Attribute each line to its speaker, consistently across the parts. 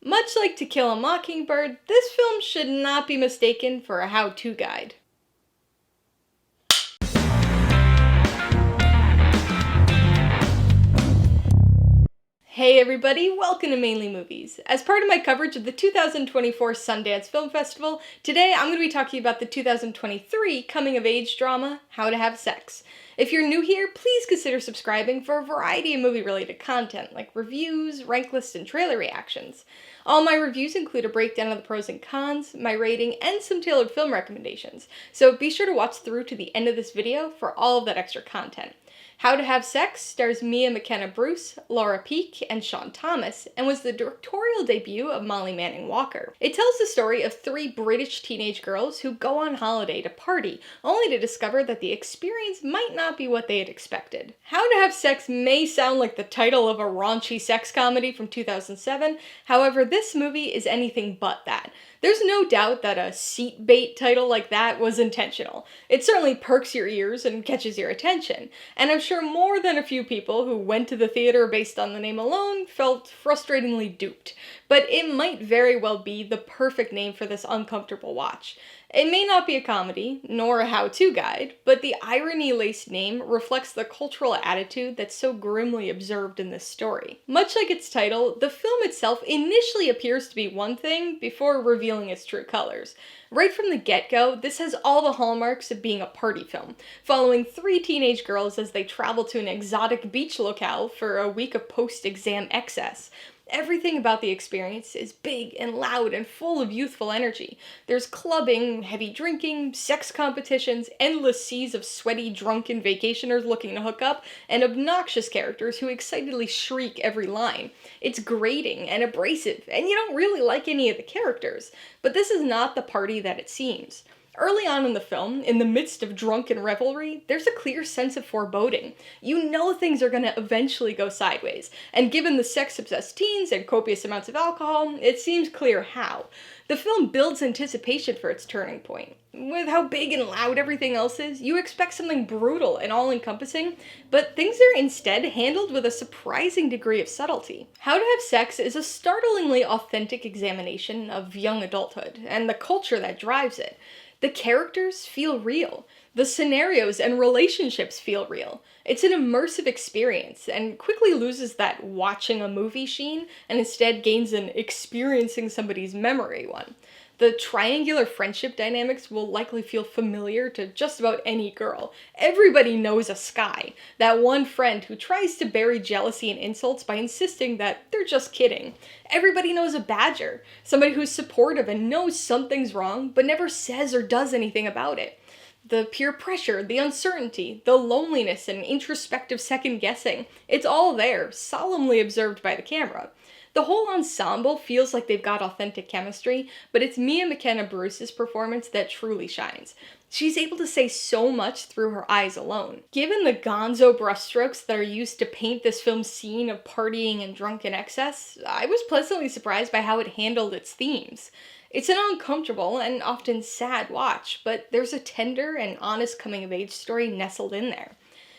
Speaker 1: Much like To Kill a Mockingbird, this film should not be mistaken for a how-to guide. Hey everybody, welcome to Mainly Movies. As part of my coverage of the 2024 Sundance Film Festival, today I'm going to be talking about the 2023 coming-of-age drama, How to Have Sex. If you're new here, please consider subscribing for a variety of movie-related content, like reviews, rank lists, and trailer reactions. All my reviews include a breakdown of the pros and cons, my rating, and some tailored film recommendations, so be sure to watch through to the end of this video for all of that extra content. How to Have Sex stars McKenna-Bruce, Lara, Peake, and Shaun and was the directorial debut of Molly Manning Walker. It tells the story of three British teenage girls who go on holiday to party, only to discover that the experience might not be what they had expected. How to Have Sex may sound like the title of a raunchy sex comedy from 2007, however this movie is anything but that. There's no doubt that a seat bait title like that was intentional. It certainly perks your ears and catches your attention, and I'm sure more than a few people who went to the theater based on the name alone felt frustratingly duped. But it might very well be the perfect name for this uncomfortable watch. It may not be a comedy, nor a how-to guide, but the irony-laced name reflects the cultural attitude that's so grimly observed in this story. Much like its title, the film itself initially appears to be one thing before revealing its true colors. Right from the get-go, this has all the hallmarks of being a party film, following three teenage girls as they travel to an exotic beach locale for a week of post-exam excess. Everything about the experience is big and loud and full of youthful energy. There's clubbing, heavy drinking, sex competitions, endless seas of sweaty, drunken vacationers looking to hook up, and obnoxious characters who excitedly shriek every line. It's grating and abrasive, and you don't really like any of the characters. But this is not the party that it seems. Early on in the film, in the midst of drunken revelry, there's a clear sense of foreboding. You know things are going to eventually go sideways, and given the sex-obsessed teens and copious amounts of alcohol, it seems clear how. The film builds anticipation for its turning point. With how big and loud everything else is, you expect something brutal and all-encompassing, but things are instead handled with a surprising degree of subtlety. How to Have Sex is a startlingly authentic examination of young adulthood, and the culture that drives it. The characters feel real. The scenarios and relationships feel real. It's an immersive experience and quickly loses that watching a movie sheen and instead gains an experiencing somebody's memory one. The triangular friendship dynamics will likely feel familiar to just about any girl. Everybody knows a Skye, that one friend who tries to bury jealousy and insults by insisting that they're just kidding. Everybody knows a Badger, somebody who's supportive and knows something's wrong, but never says or does anything about it. The peer pressure, the uncertainty, the loneliness, and introspective second-guessing, it's all there, solemnly observed by the camera. The whole ensemble feels like they've got authentic chemistry, but it's McKenna-Bruce's performance that truly shines. She's able to say so much through her eyes alone. Given the gonzo brushstrokes that are used to paint this film's scene of partying and drunken excess, I was pleasantly surprised by how it handled its themes. It's an uncomfortable and often sad watch, but there's a tender and honest coming-of-age story nestled in there.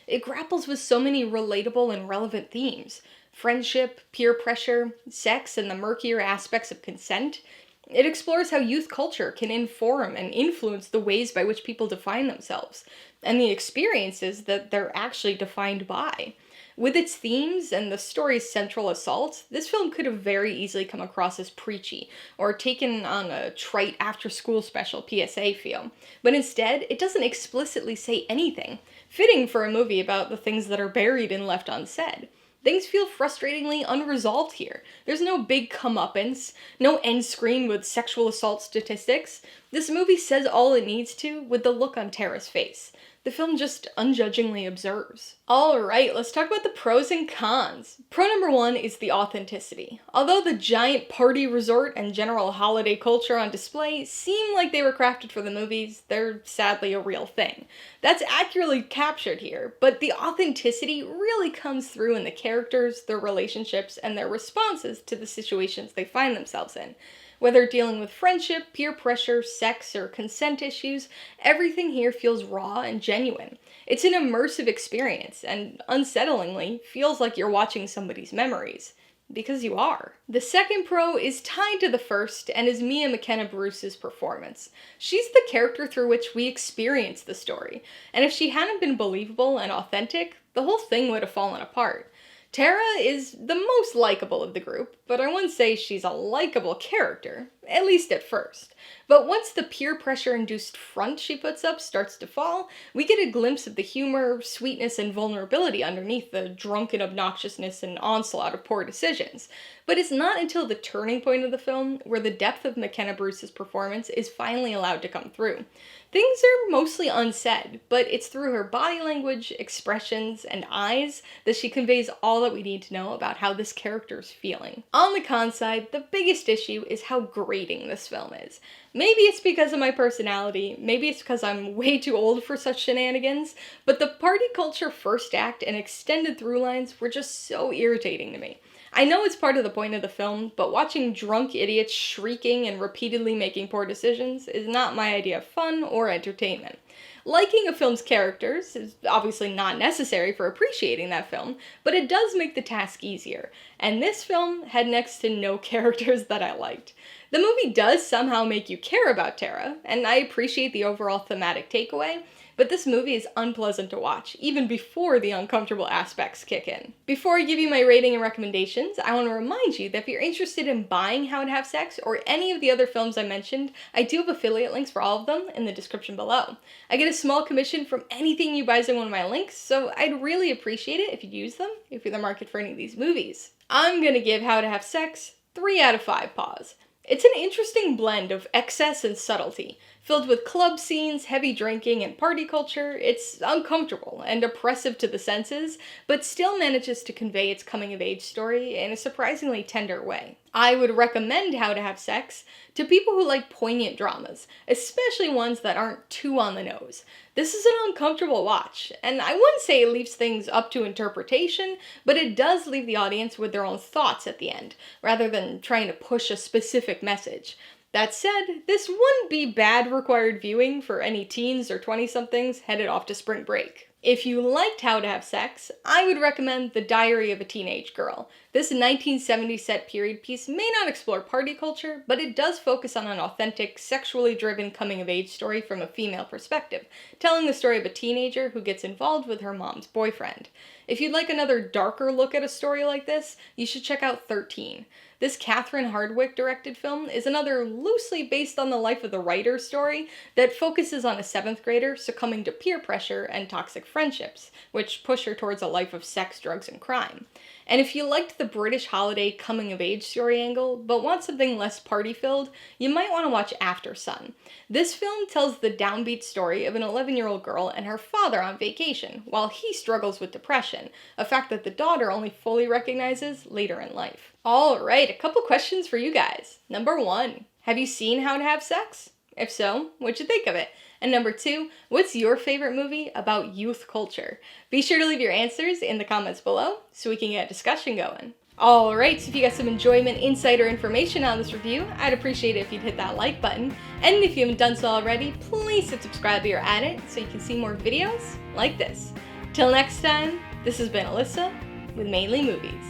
Speaker 1: It grapples with so many relatable and relevant themes. Friendship, peer pressure, sex, and the murkier aspects of consent. It explores how youth culture can inform and influence the ways by which people define themselves, and the experiences that they're actually defined by. With its themes and the story's central assault, this film could have very easily come across as preachy, or taken on a trite after-school special PSA feel. But instead, it doesn't explicitly say anything, fitting for a movie about the things that are buried and left unsaid. Things feel frustratingly unresolved here. There's no big comeuppance, no end screen with sexual assault statistics. This movie says all it needs to with the look on Tara's face. The film just unjudgingly observes. Alright, let's talk about the pros and cons. Pro number one is the authenticity. Although the giant party resort and general holiday culture on display seem like they were crafted for the movies, they're sadly a real thing. That's accurately captured here, but the authenticity really comes through in the characters, their relationships, and their responses to the situations they find themselves in. Whether dealing with friendship, peer pressure, sex, or consent issues, everything here feels raw and genuine. It's an immersive experience, and unsettlingly, feels like you're watching somebody's memories. Because you are. The second pro is tied to the first and is Mia McKenna-Bruce's performance. She's the character through which we experience the story, and if she hadn't been believable and authentic, the whole thing would have fallen apart. Tara is the most likable of the group, but I wouldn't say she's a likable character, at least at first. But once the peer pressure-induced front she puts up starts to fall, we get a glimpse of the humor, sweetness, and vulnerability underneath the drunken obnoxiousness and onslaught of poor decisions. But it's not until the turning point of the film where the depth of McKenna-Bruce's performance is finally allowed to come through. Things are mostly unsaid, but it's through her body language, expressions, and eyes that she conveys all that we need to know about how this character's feeling. On the con side, the biggest issue is how grating this film is. Maybe it's because of my personality, maybe it's because I'm way too old for such shenanigans, but the party culture first act and extended through lines were just so irritating to me. I know it's part of the point of the film, but watching drunk idiots shrieking and repeatedly making poor decisions is not my idea of fun or entertainment. Liking a film's characters is obviously not necessary for appreciating that film, but it does make the task easier, and this film had next to no characters that I liked. The movie does somehow make you care about Tara, and I appreciate the overall thematic takeaway, but this movie is unpleasant to watch, even before the uncomfortable aspects kick in. Before I give you my rating and recommendations, I want to remind you that if you're interested in buying How to Have Sex or any of the other films I mentioned, I do have affiliate links for all of them in the description below. I get a small commission from anything you buy in one of my links, so I'd really appreciate it if you'd use them if you're in the market for any of these movies. I'm gonna give How to Have Sex 3 out of 5 paws. It's an interesting blend of excess and subtlety. Filled with club scenes, heavy drinking, and party culture, it's uncomfortable and oppressive to the senses, but still manages to convey its coming-of-age story in a surprisingly tender way. I would recommend How to Have Sex to people who like poignant dramas, especially ones that aren't too on the nose. This is an uncomfortable watch, and I wouldn't say it leaves things up to interpretation, but it does leave the audience with their own thoughts at the end, rather than trying to push a specific message. That said, this wouldn't be bad required viewing for any teens or 20-somethings headed off to spring break. If you liked How to Have Sex, I would recommend The Diary of a Teenage Girl. This 1970s set period piece may not explore party culture, but it does focus on an authentic, sexually driven coming-of-age story from a female perspective, telling the story of a teenager who gets involved with her mom's boyfriend. If you'd like another darker look at a story like this, you should check out 13. This Catherine Hardwicke-directed film is another loosely based on the life of the writer story that focuses on a 7th grader succumbing to peer pressure and toxic friendships, which push her towards a life of sex, drugs, and crime. And if you liked the British holiday coming-of-age story angle, but want something less party-filled, you might want to watch Aftersun. This film tells the downbeat story of an 11-year-old girl and her father on vacation, while he struggles with depression, a fact that the daughter only fully recognizes later in life. Alright, a couple questions for you guys. Number 1, have you seen How to Have Sex? If so, what'd you think of it? And number 2, what's your favorite movie about youth culture? Be sure to leave your answers in the comments below so we can get a discussion going. Alright, so if you got some enjoyment, insight, or information on this review, I'd appreciate it if you'd hit that like button. And if you haven't done so already, please hit subscribe while you're at it so you can see more videos like this. Till next time, this has been Alyssa with Mainly Movies.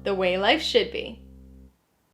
Speaker 1: The way life should be.